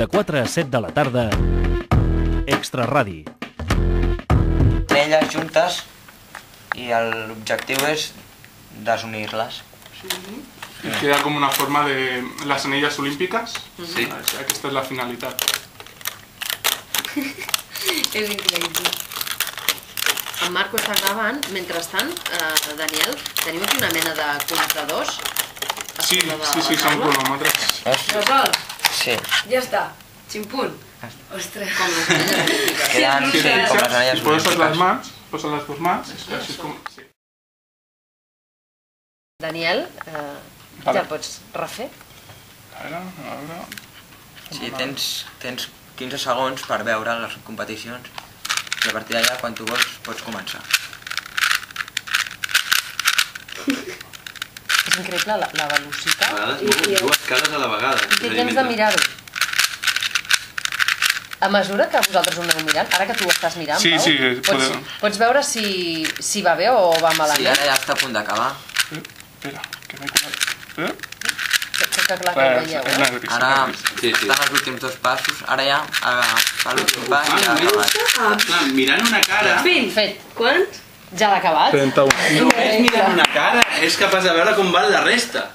De 4 a 7 de la tarda, Extra Radi. Elles juntes i l'objectiu és desunir-les. I queda com una forma de les anelles olímpiques. Sí. Aquesta és la finalitat. És increïble. En Marco està gravant. Mentrestant, Daniel, tenim aquí una mena de comptadors. Sí, són cronòmetres. Resolt? Sí. Ja està. Ximpunt. Ostres. Com les anelles olímpiques. Queden com les anelles Si poses les olímpiques. mans, poses les dues mans, així com... Sí. Daniel, ja pots refer? A veure... Sí, tens 15 segons per veure les competicions i a partir d'allà, quan tu vols, pots començar. És increïble la velocitat. A vegades mou dues cares a la vegada. I té temps de mirar-ho. A mesura que vosaltres ho aneu mirant, ara que tu ho estàs mirant, Sí, Pau, sí, pots veure si va bé o va Sí, malament? ara ja està a punt d'acabar. Espera, que m'he colat. Que clar que ho veieu, Ara estan els últims dos passos, ara ja fa l'últim pas i ja ha acabat. Clar, mirant una cara... Fet. Quants? Ja l'ha acabat? 31. Només mirant una cara és capaç de veure com va la resta.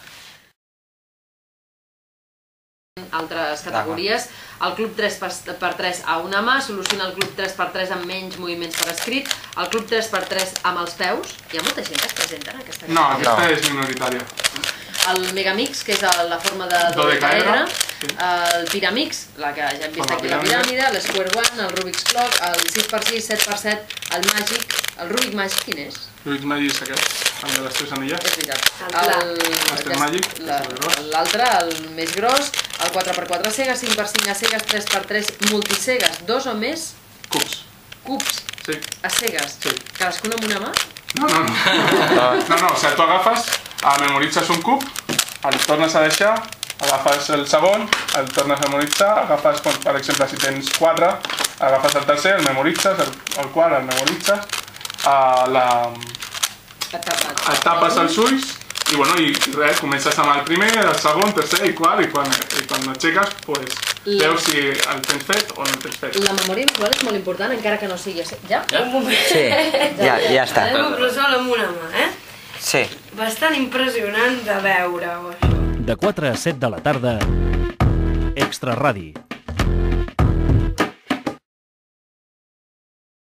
Altres categories. El club 3x3 a una mà soluciona el club 3x3 amb menys moviments per escrit. El club 3x3 amb els peus. Hi ha molta gent que es presenta en aquesta No, categoria. aquesta és minoritària. El Megamix, que és la forma de Dodecaedre, dodecaedre. El Pyramix, la que ja hem vist aquí la piràmide. L'Square One, el Rubik's Clock, el 6x6, 7x7, el Màgic. El Rubik Màgic, quin és? Rubik Màgic és aquest, el de les tres anelles. És veritat. Master Magic, L'altre, el més gros, el 4x4 cegues, 5x5 a cegues, 3x3 multicegues, dos o més Cubs. cubs Sí. a cegues. Sí. Cadascun amb una mà? No, o sigui, tu agafes, memoritzes un cub, el tornes a deixar, agafes el segon, el tornes a memoritzar, agafes, per exemple, si tens 4, agafes el tercer, el memoritzes, el quart el memoritzes, et tapes els ulls i, bueno, i res, comences amb el primer, el segon, tercer i quart i quan aixeques, pues, veus si el tens fet o no el tens fet. La memòria visual és molt important, encara que no sigui... Ja? Un moment. Sí, ja està. Però sol amb una mà, Sí. Bastant impressionant de veure-ho, això. De 4 a 7 de la tarda, Extra Radi.